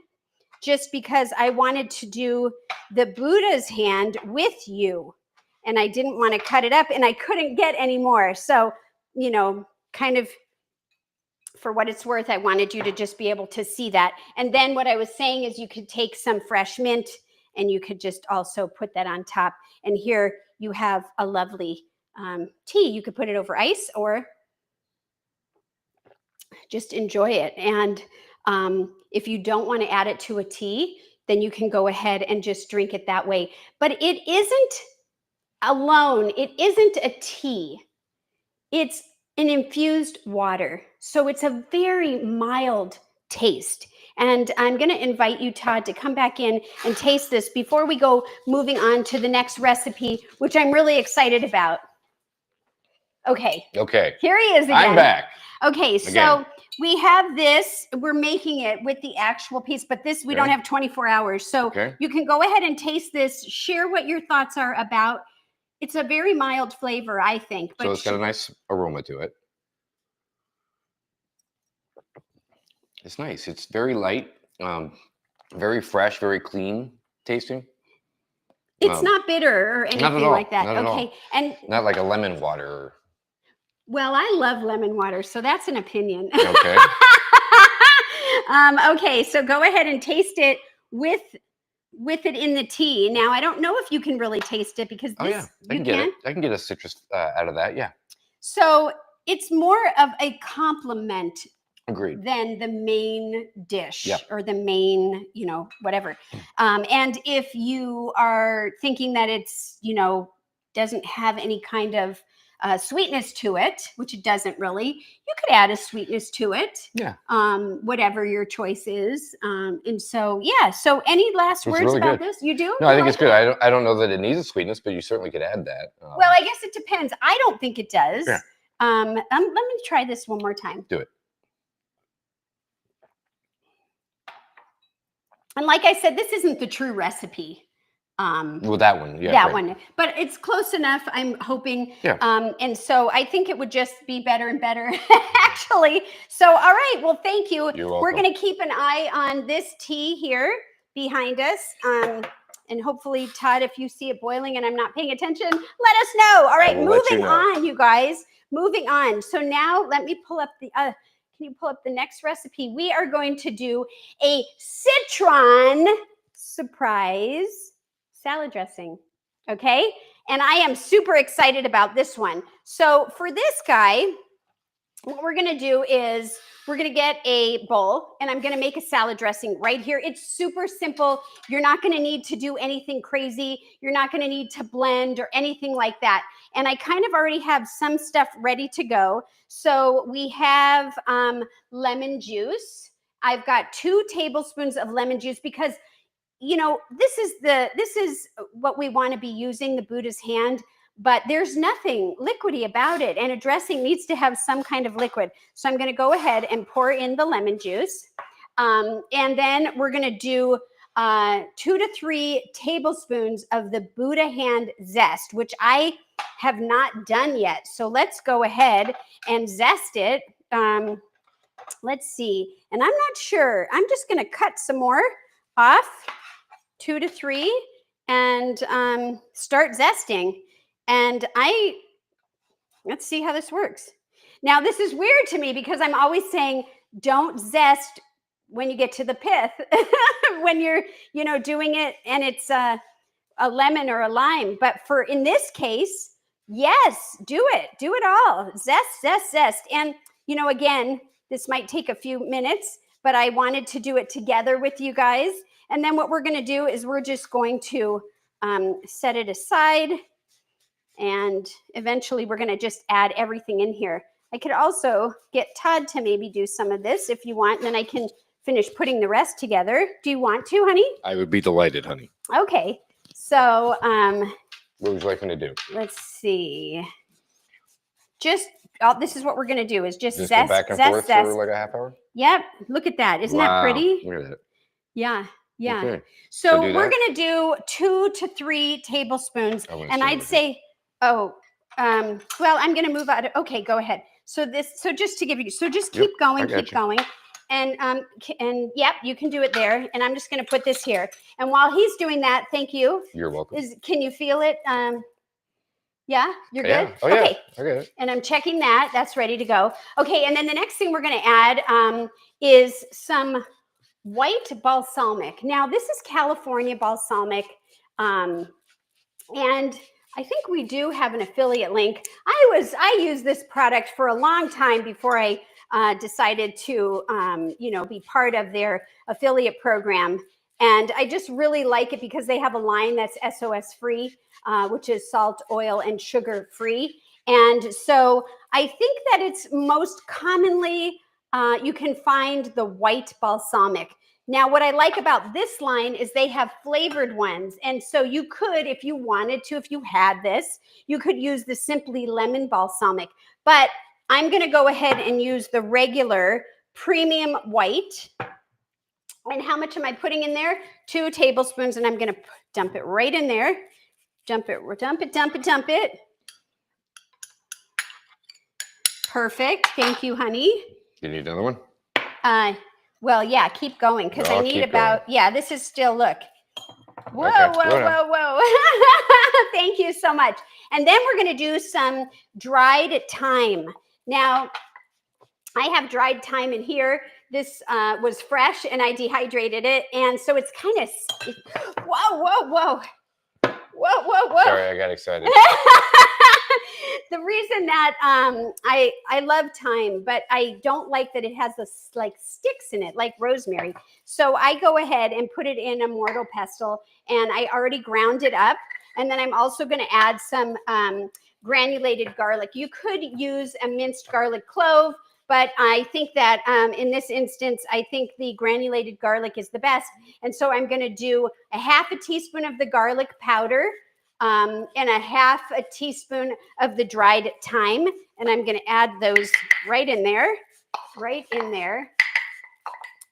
[SPEAKER 1] just because I wanted to do the Buddha's hand with you. And I didn't want to cut it up, and I couldn't get any more. So, kind of for what it's worth, I wanted you to just be able to see that. And then what I was saying is you could take some fresh mint and you could just also put that on top. And here you have a lovely tea. You could put it over ice or just enjoy it. And if you don't want to add it to a tea, then you can go ahead and just drink it that way. But it isn't alone. It isn't a tea. It's an infused water. So it's a very mild taste. And I'm going to invite you, Todd, to come back in and taste this before we go moving on to the next recipe, which I'm really excited about. Okay. Here he is again.
[SPEAKER 2] I'm back.
[SPEAKER 1] Okay, so we have this. We're making it with the actual piece, but this, we don't have 24 hours. So you can go ahead and taste this. Share what your thoughts are about. It's a very mild flavor, I think. But
[SPEAKER 2] so it's got a nice aroma to it. It's nice. It's very light, very fresh, very clean tasting.
[SPEAKER 1] It's not bitter or anything like that.
[SPEAKER 2] Not at all.
[SPEAKER 1] Okay. And
[SPEAKER 2] not like a lemon water.
[SPEAKER 1] well, I love lemon water, so that's an opinion.
[SPEAKER 2] Okay.
[SPEAKER 1] Okay, so go ahead and taste it with it in the tea. Now, I don't know if you can really taste it because
[SPEAKER 2] Oh yeah, I can get it. I can get a citrus out of that. Yeah.
[SPEAKER 1] So it's more of a compliment
[SPEAKER 2] Agreed.
[SPEAKER 1] than the main dish
[SPEAKER 2] Yeah.
[SPEAKER 1] or the main, whatever. And if you are thinking that it's, doesn't have any kind of sweetness to it, which it doesn't really, you could add a sweetness to it.
[SPEAKER 2] Yeah.
[SPEAKER 1] Whatever your choice is. And so, yeah. So any last words
[SPEAKER 2] really
[SPEAKER 1] about
[SPEAKER 2] good.
[SPEAKER 1] this? You do?
[SPEAKER 2] No, I think
[SPEAKER 1] like
[SPEAKER 2] it's good. I don't know that it needs a sweetness, but you certainly could add that.
[SPEAKER 1] Well, I guess it depends. I don't think it does.
[SPEAKER 2] Yeah.
[SPEAKER 1] Let me try this one more time.
[SPEAKER 2] Do it.
[SPEAKER 1] And like I said, this isn't the true recipe.
[SPEAKER 2] Well, that one, yeah.
[SPEAKER 1] That one. But it's close enough, I'm hoping.
[SPEAKER 2] Yeah.
[SPEAKER 1] And so I think it would just be better and better, actually. So, all right. Well, thank you.
[SPEAKER 2] You're welcome.
[SPEAKER 1] We're going to keep an eye on this tea here behind us. And hopefully, Todd, if you see it boiling and I'm not paying attention, let us know. All right, moving on, you guys. Moving on. So now let me pull up the, can you pull up the next recipe? We are going to do a Citron surprise salad dressing. Okay. And I am super excited about this one. So for this guy, what we're going to do is we're going to get a bowl and I'm going to make a salad dressing right here. It's super simple. You're not going to need to do anything crazy. You're not going to need to blend or anything like that. And I kind of already have some stuff ready to go. So we have lemon juice. I've got 2 tablespoons of lemon juice because, this is what we want to be using, the Buddha's hand. But there's nothing liquidy about it. And a dressing needs to have some kind of liquid. So I'm going to go ahead and pour in the lemon juice. And then we're going to do 2 to 3 tablespoons of the Buddha hand zest, which I have not done yet. So let's go ahead and zest it. Let's see. And I'm not sure. I'm just going to cut some more off, 2 to 3, and start zesting. And let's see how this works. Now, this is weird to me because I'm always saying, don't zest when you get to the pith, when you're, doing it and it's a lemon or a lime. But in this case, yes, do it all. Zest. And, again, this might take a few minutes, but I wanted to do it together with you guys. And then what we're going to do is we're just going to set it aside. And eventually we're going to just add everything in here. I could also get Todd to maybe do some of this if you want, and then I can finish putting the rest together. Do you want to, honey?
[SPEAKER 2] I would be delighted, honey.
[SPEAKER 1] Okay. So,
[SPEAKER 2] what would you like me to do?
[SPEAKER 1] Let's see. This is what we're going to do is just zest,
[SPEAKER 2] go back and forth for like a half hour?
[SPEAKER 1] Yep. Look at that. Isn't that pretty?
[SPEAKER 2] Look at that.
[SPEAKER 1] Yeah. Yeah.
[SPEAKER 2] Okay.
[SPEAKER 1] So we're going to do 2 to 3 tablespoons. And I'd say, well, I'm going to move out. Okay, go ahead. So just to give you, just keep going. And yep, you can do it there. And I'm just going to put this here. And while he's doing that, thank you.
[SPEAKER 2] You're welcome.
[SPEAKER 1] Can you feel it? Yeah, you're good?
[SPEAKER 2] Yeah. Oh,
[SPEAKER 1] okay.
[SPEAKER 2] Yeah. Okay.
[SPEAKER 1] And I'm checking that. That's ready to go. Okay, and then the next thing we're going to add is some white balsamic. Now, this is California balsamic. And I think we do have an affiliate link. I used this product for a long time before I decided to, be part of their affiliate program. And I just really like it because they have a line that's SOS free, which is salt, oil, and sugar free. And so I think that it's most commonly, you can find the white balsamic. Now, what I like about this line is they have flavored ones. And so you could, if you wanted to, if you had this, you could use the Simply Lemon Balsamic. But I'm going to go ahead and use the regular premium white. And how much am I putting in there? 2 tablespoons. And I'm going to dump it right in there. Dump it. Perfect. Thank you, honey.
[SPEAKER 2] You need another one?
[SPEAKER 1] Well, yeah, keep going because I need about, yeah, this is still, look. Whoa,
[SPEAKER 2] Okay,
[SPEAKER 1] whoa, whoa, whoa. Thank you so much. And then we're going to do some dried thyme. Now, I have dried thyme in here. This was fresh and I dehydrated it. And so it's kind of, whoa, whoa, whoa. Whoa, whoa, whoa.
[SPEAKER 2] Sorry, I got excited.
[SPEAKER 1] The reason that I love thyme, but I don't like that it has this like sticks in it, like rosemary. So I go ahead and put it in a mortar pestle, and I already ground it up. And then I'm also going to add some granulated garlic. You could use a minced garlic clove, but I think that in this instance, I think the granulated garlic is the best. And so I'm going to do a half a teaspoon of the garlic powder, and a half a teaspoon of the dried thyme. And I'm going to add those right in there.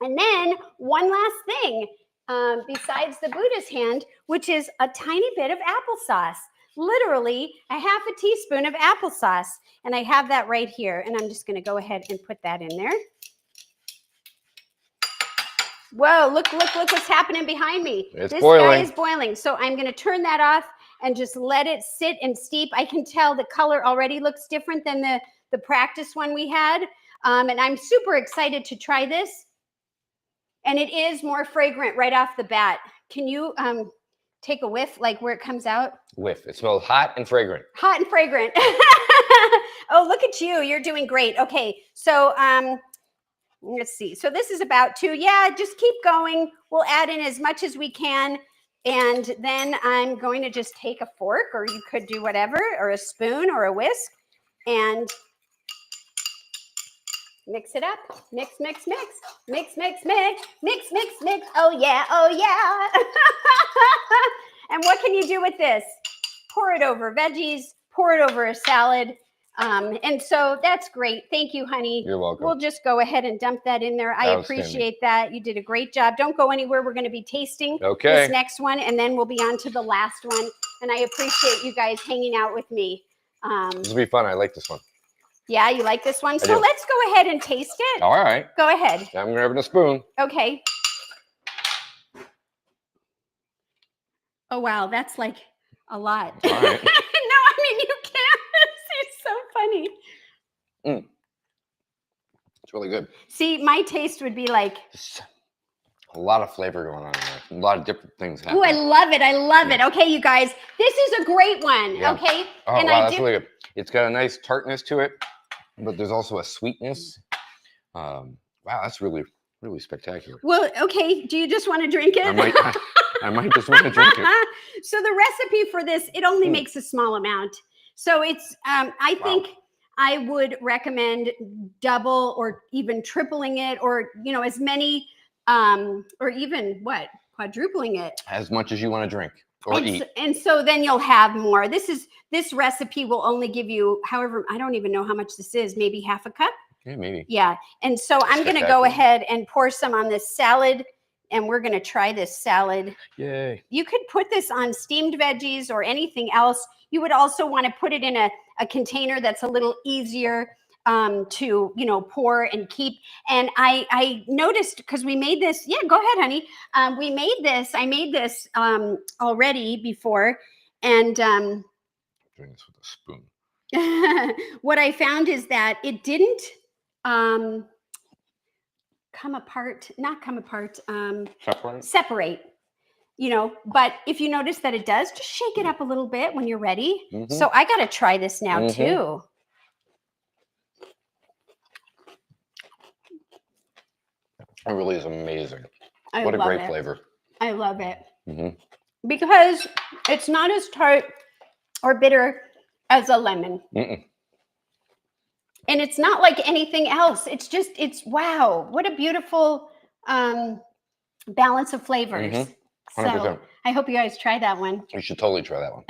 [SPEAKER 1] And then one last thing, besides the Buddha's hand, which is a tiny bit of applesauce, literally a half a teaspoon of applesauce. And I have that right here. And I'm just going to go ahead and put that in there. Whoa, look what's happening behind me.
[SPEAKER 2] It's
[SPEAKER 1] this
[SPEAKER 2] boiling.
[SPEAKER 1] Guy is boiling. So I'm going to turn that off and just let it sit and steep. I can tell the color already looks different than the practice one we had. And I'm super excited to try this. And it is more fragrant right off the bat. Can you take a whiff, like where it comes out?
[SPEAKER 2] Whiff. It smells hot and fragrant.
[SPEAKER 1] Hot and fragrant. Oh, look at you. You're doing great. Okay, so let's see. So this is about 2. Yeah, just keep going. We'll add in as much as we can. And then I'm going to just take a fork, or you could do whatever, or a spoon or a whisk, and mix it up. Mix, mix, mix. Mix, mix, mix. Mix, mix, mix. Oh, yeah. Oh, yeah. And what can you do with this? Pour it over veggies. Pour it over a salad. And so that's great. Thank you, honey.
[SPEAKER 2] You're welcome.
[SPEAKER 1] We'll just go ahead and dump that in there. I appreciate that. You did a great job. Don't go anywhere. We're going to be tasting this next one, and then we'll be on to the last one. And I appreciate you guys hanging out with me.
[SPEAKER 2] This will be fun. I like this one.
[SPEAKER 1] Yeah, you like this one? So let's go ahead and taste it.
[SPEAKER 2] All right.
[SPEAKER 1] Go ahead.
[SPEAKER 2] I'm grabbing a spoon.
[SPEAKER 1] Okay. Oh, wow. That's like a lot.
[SPEAKER 2] All right.
[SPEAKER 1] No, I mean, you can't. It's so funny.
[SPEAKER 2] It's really good.
[SPEAKER 1] See, my taste would be like...
[SPEAKER 2] A lot of flavor going on there. A lot of different things happening.
[SPEAKER 1] Oh, I love it. I love it. Okay, you guys. This is a great one.
[SPEAKER 2] Yeah.
[SPEAKER 1] Okay.
[SPEAKER 2] Oh,
[SPEAKER 1] and
[SPEAKER 2] wow, that's really good. It's got a nice tartness to it, but there's also a sweetness. Wow, that's really, really spectacular.
[SPEAKER 1] Well, okay. Do you just want to drink it?
[SPEAKER 2] I might just want to drink it.
[SPEAKER 1] So the recipe for this, it only makes a small amount. So it's, I think I would recommend double or even tripling it, or, as many, or even quadrupling it.
[SPEAKER 2] As much as you want to drink or eat.
[SPEAKER 1] And so then you'll have more. This recipe will only give you, however, I don't even know how much this is, maybe half a cup.
[SPEAKER 2] Yeah, maybe.
[SPEAKER 1] Yeah. And so I'm going to go ahead and pour some on this salad, and we're going to try this salad.
[SPEAKER 2] Yay.
[SPEAKER 1] You could put this on steamed veggies or anything else. You would also want to put it in a container that's a little easier to, pour and keep. And I noticed, because we made this. Yeah, go ahead, honey. I made this already before. And doing
[SPEAKER 2] this with a spoon.
[SPEAKER 1] What I found is that it didn't separate, but if you notice that it does, just shake it up a little bit when you're ready. So I got to try this now too.
[SPEAKER 2] It really is amazing.
[SPEAKER 1] What
[SPEAKER 2] a great flavor.
[SPEAKER 1] I love it. Because it's not as tart or bitter as a lemon. And it's not like anything else. It's wow, what a beautiful balance of flavors.
[SPEAKER 2] 100%.
[SPEAKER 1] So I hope you guys try that one.
[SPEAKER 2] You should totally try that one.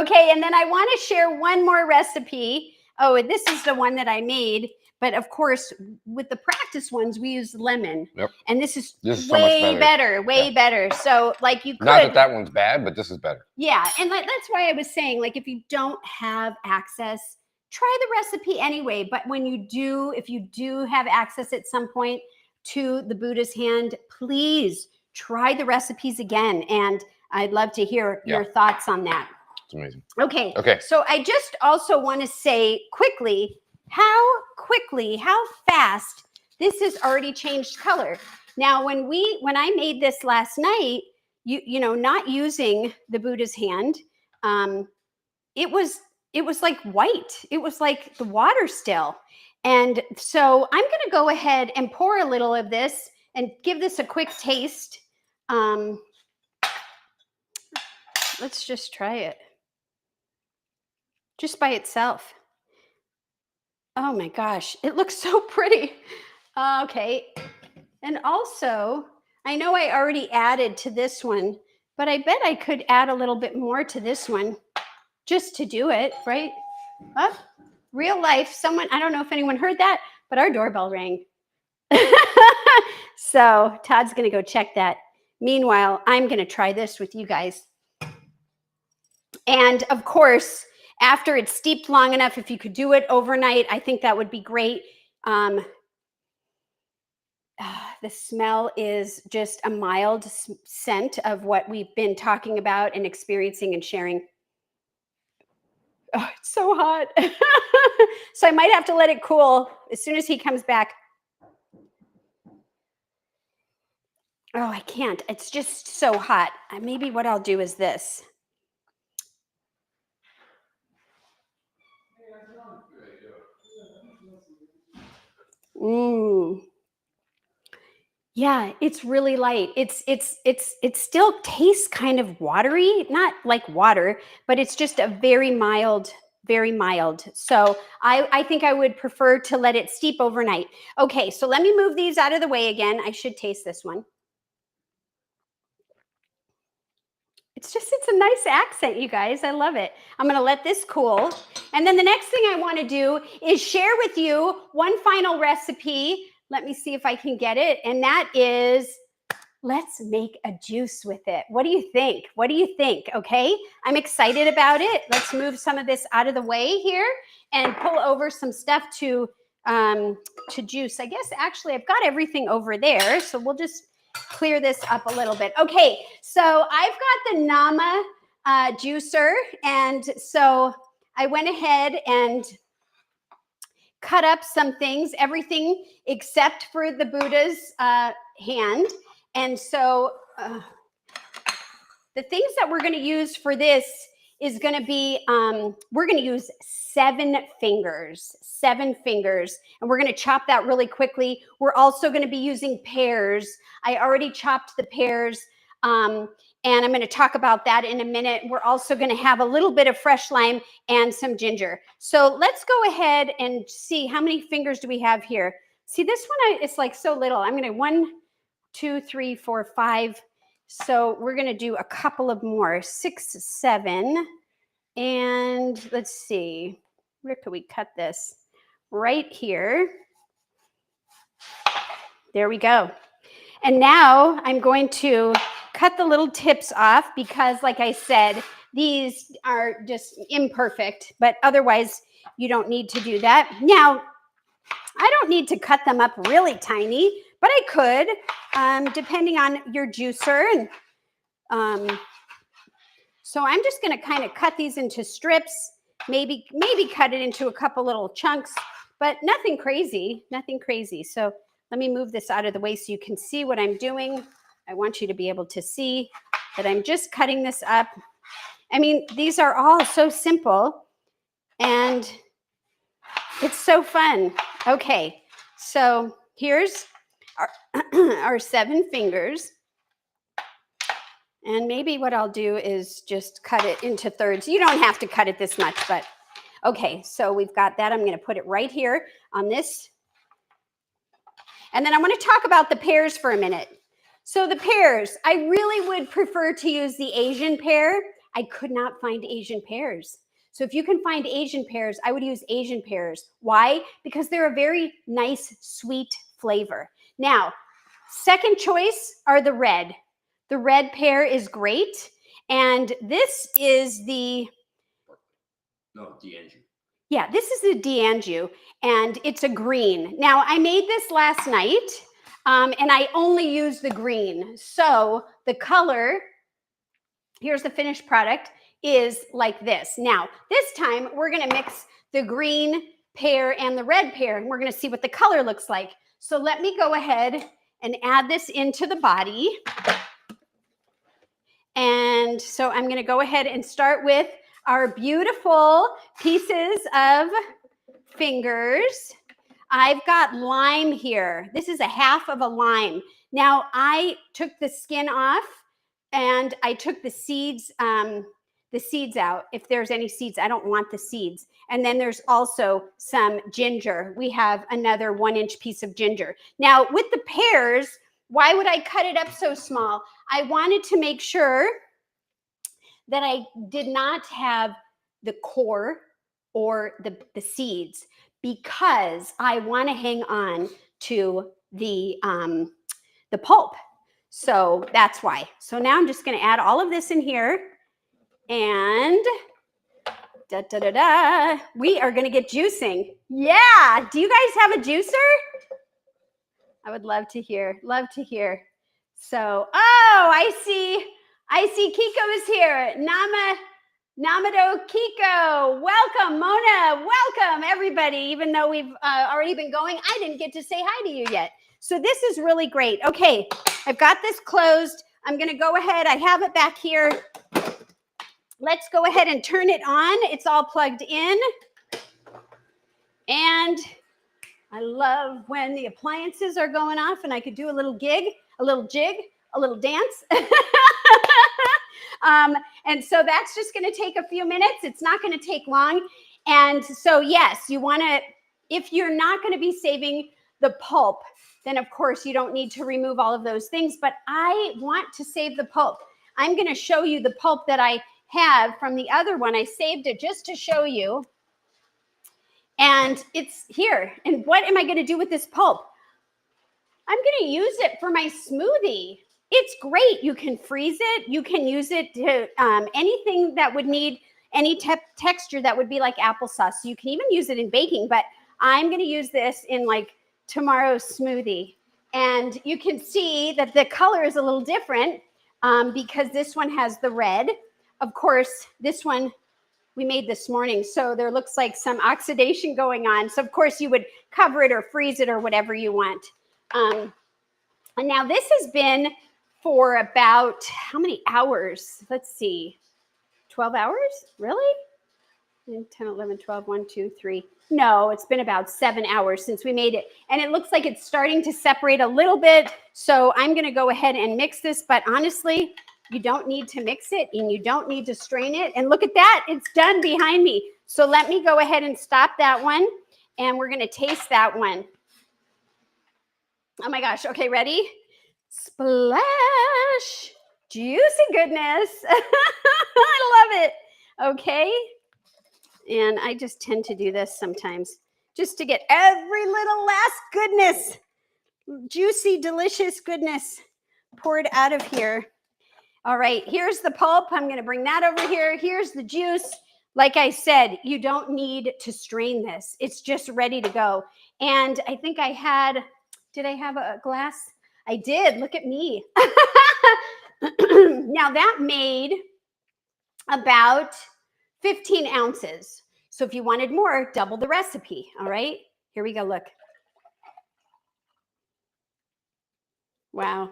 [SPEAKER 1] Okay, and then I want to share one more recipe. Oh, this is the one that I made. But of course, with the practice ones, we use lemon. Yep. And this is way so better, way better. So like you could.
[SPEAKER 2] Not that one's bad, but this is better.
[SPEAKER 1] Yeah, and that's why I was saying, like, if you don't have access, try the recipe anyway. But when you do, if you do have access at some point, to the Buddha's hand, please try the recipes again. And I'd love to hear your thoughts on that.
[SPEAKER 2] It's amazing.
[SPEAKER 1] Okay. So I just also want to say quickly, how fast this has already changed color. Now, when I made this last night, you know, not using the Buddha's hand, it was like white. It was like the water still. And so I'm going to go ahead and pour a little of this and give this a quick taste. Let's just try it. Just by itself. Oh my gosh, it looks so pretty. Okay. And also, I know I already added to this one, but I bet I could add a little bit more to this one just to do it, right? Oh, real life, someone, I don't know if anyone heard that, but our doorbell rang. So Todd's going to go check that. Meanwhile, I'm going to try this with you guys. And of course, after it's steeped long enough, if you could do it overnight, I think that would be great. The smell is just a mild scent of what we've been talking about and experiencing and sharing. Oh, it's so hot. So I might have to let it cool as soon as he comes back. Oh, I can't. It's just so hot. Maybe what I'll do is this. Yeah, it's really light. It still tastes kind of watery, not like water, but it's just a very mild. So I think I would prefer to let it steep overnight. Okay, so let me move these out of the way again. I should taste this one. It's a nice accent, you guys. I love it. I'm going to let this cool. And then the next thing I want to do is share with you one final recipe. Let me see if I can get it. And that is, let's make a juice with it. What do you think? Okay. I'm excited about it. Let's move some of this out of the way here and pull over some stuff to juice. I guess actually I've got everything over there. So we'll just clear this up a little bit. Okay, so I've got the Nama juicer, and so I went ahead and cut up some things, everything except for the Buddha's hand. And so the things that we're going to use for this is going to be, we're going to use 7 fingers, and we're going to chop that really quickly. We're also going to be using pears. I already chopped the pears, and I'm going to talk about that in a minute. We're also going to have a little bit of fresh lime and some ginger. So let's go ahead and see how many fingers do we have here. See, this one, it's like so little. I'm going to 1, 2, 3, 4, 5. So we're going to do a couple of more, 6, 7. And let's see, where could we cut this? Right here. There we go. And now I'm going to cut the little tips off because, like I said, these are just imperfect, but otherwise you don't need to do that. Now, I don't need to cut them up really tiny, but I could, depending on your juicer. And so I'm just going to kind of cut these into strips, maybe cut it into a couple little chunks, but nothing crazy. So let me move this out of the way so you can see what I'm doing. I want you to be able to see that I'm just cutting this up. I mean, these are all so simple and it's so fun. Okay, so here's our 7 fingers. And maybe what I'll do is just cut it into thirds. You don't have to cut it this much, but okay, so we've got that. I'm going to put it right here on this. And then I want to talk about the pears for a minute. So the pears, I really would prefer to use the Asian pear. I could not find Asian pears. So if you can find Asian pears, I would use Asian pears. Why? Because they're a very nice, sweet flavor. Now, second choice are the red. The red pear is great. And this is the...
[SPEAKER 2] No, D'Anjou.
[SPEAKER 1] Yeah, this is the D'Anjou, and it's a green. Now, I made this last night. And I only use the green. So the color, here's the finished product, is like this. Now, this time we're going to mix the green pear and the red pear, and we're going to see what the color looks like. So let me go ahead and add this into the body. And so I'm going to go ahead and start with our beautiful pieces of fingers. I've got lime here. This is a half of a lime. Now I took the skin off and I took the seeds out. If there's any seeds, I don't want the seeds. And then there's also some ginger. We have another 1-inch piece of ginger. Now with the pears, why would I cut it up so small? I wanted to make sure that I did not have the core or the seeds, because I want to hang on to the pulp. So that's why. So now I'm just going to add all of this in here, and we are going to get juicing. Yeah. Do you guys have a juicer? I would love to hear. Love to hear. So, oh, I see Kiko is here. Namado Kiko, welcome. Mona, welcome everybody. Even though we've already been going, I didn't get to say hi to you yet. So this is really great. Okay, I've got this closed. I'm going to go ahead. I have it back here. Let's go ahead and turn it on. It's all plugged in. And I love when the appliances are going off and I could do a little gig, a little jig, a little dance. And so that's just going to take a few minutes. It's not going to take long. And so, yes, you want to, if you're not going to be saving the pulp, then of course you don't need to remove all of those things. But I want to save the pulp. I'm going to show you the pulp that I have from the other one. I saved it just to show you. And it's here. And what am I going to do with this pulp? I'm going to use it for my smoothie. It's great. You can freeze it. You can use it to anything that would need any texture that would be like applesauce. So you can even use it in baking, but I'm going to use this in like tomorrow's smoothie. And you can see that the color is a little different because this one has the red. Of course, this one we made this morning, so there looks like some oxidation going on. So of course you would cover it or freeze it or whatever you want. And now this has been for about how many hours? Let's see, 12 hours? Really? 10, 11, 12, 1, 2, 3. No, it's been about 7 hours since we made it. And it looks like it's starting to separate a little bit. So I'm going to go ahead and mix this. But honestly, you don't need to mix it and you don't need to strain it. And look at that. It's done behind me. So let me go ahead and stop that one. And we're going to taste that one. Oh my gosh. Okay, ready? Splash. Juicy goodness. I love it. Okay. And I just tend to do this sometimes just to get every little last goodness, juicy, delicious goodness poured out of here. All right, here's the pulp. I'm going to bring that over here. Here's the juice. Like I said, you don't need to strain this. It's just ready to go. And I think I had, did I have a glass? I did. Look at me. Now that made about 15 ounces. So if you wanted more, double the recipe. All right, here we go. Look. Wow.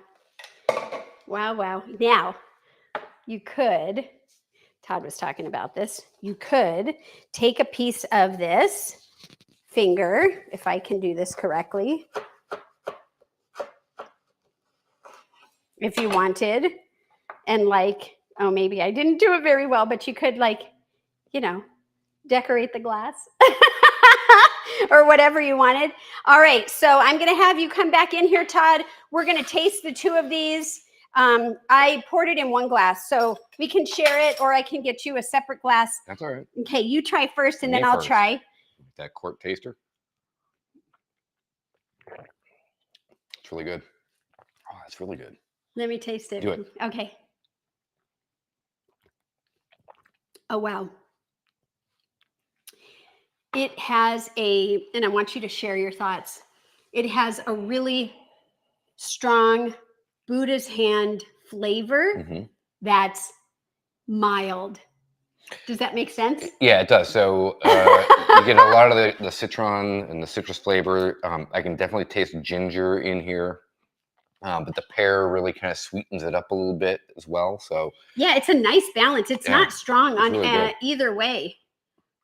[SPEAKER 1] Wow, wow. Now, you could, Todd was talking about this, you could take a piece of this finger, if I can do this correctly, if you wanted, and like, oh, maybe I didn't do it very well, but you could like, you know, decorate the glass or whatever you wanted. All right, so I'm going to have you come back in here, Todd. We're going to taste the two of these. I poured it in one glass, so we can share it, or I can get you a separate glass.
[SPEAKER 2] That's all right.
[SPEAKER 1] Okay, you try first, and then I'll try.
[SPEAKER 2] That quart taster. It's really good. Oh, it's really good.
[SPEAKER 1] Let me taste it.
[SPEAKER 2] Do it.
[SPEAKER 1] Okay. Oh, wow. It has a, and I want you to share your thoughts. It has a really strong Buddha's hand flavor that's mild. Does that make sense?
[SPEAKER 2] Yeah, it does. So you get a lot of the citron and the citrus flavor. I can definitely taste ginger in here. But the pear really kind of sweetens it up a little bit as well. So
[SPEAKER 1] yeah, it's a nice balance. It's not strong on
[SPEAKER 2] really
[SPEAKER 1] either way.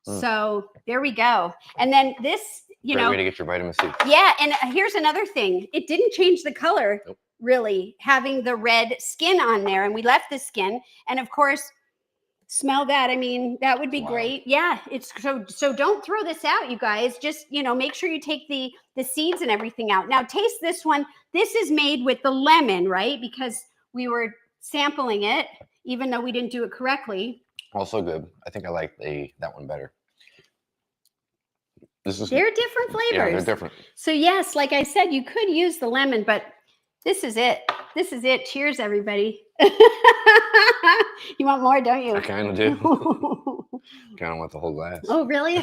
[SPEAKER 1] So there we go. And then this,
[SPEAKER 2] great way to get your vitamin C.
[SPEAKER 1] Yeah, and here's another thing. It didn't change the color, really, having the red skin on there. And we left the skin. And of course, smell that. I mean, that would be great. Yeah, it's so don't throw this out, you guys. Just, make sure you take the seeds and everything out. Now taste this one. This is made with the lemon, right? Because we were sampling it, even though we didn't do it correctly.
[SPEAKER 2] Also good. I think I like that one better.
[SPEAKER 1] They're different flavors.
[SPEAKER 2] Yeah, they're different.
[SPEAKER 1] So yes, like I said, you could use the lemon, but this is it. This is it. Cheers, everybody. You want more, don't you?
[SPEAKER 2] I kind of do. Kind of want the whole glass.
[SPEAKER 1] Oh, really?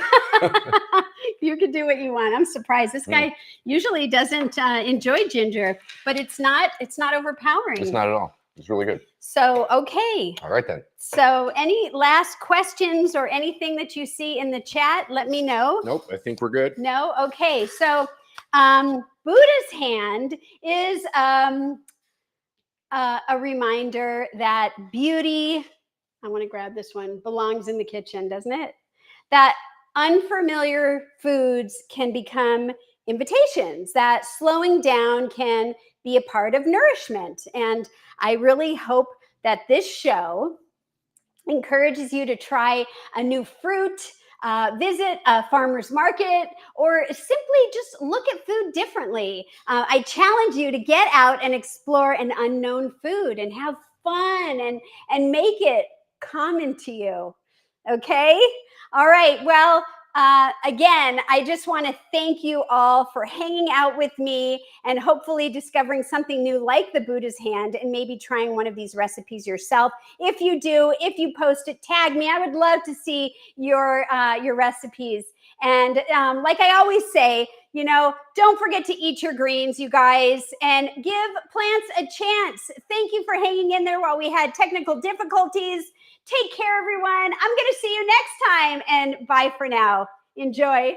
[SPEAKER 1] You can do what you want. I'm surprised. This guy usually doesn't enjoy ginger, but it's not overpowering.
[SPEAKER 2] It's not at all. It's really good.
[SPEAKER 1] So, okay.
[SPEAKER 2] All right, then.
[SPEAKER 1] So any last questions or anything that you see in the chat, let me know.
[SPEAKER 2] Nope, I think we're good.
[SPEAKER 1] No? Okay. So Buddha's hand is a reminder that beauty, I want to grab this one, belongs in the kitchen, doesn't it? That unfamiliar foods can become invitations, that slowing down can be a part of nourishment. And I really hope that this show encourages you to try a new fruit, visit a farmer's market, or simply just look at food differently. I challenge you to get out and explore an unknown food and have fun and make it common to you. Okay? All right. Well, again, I just want to thank you all for hanging out with me and hopefully discovering something new like the Buddha's hand and maybe trying one of these recipes yourself. If you do, if you post it, tag me. I would love to see your recipes. And like I always say, don't forget to eat your greens, you guys, and give plants a chance. Thank you for hanging in there while we had technical difficulties. Take care, everyone. I'm going to see you next time, and bye for now. Enjoy.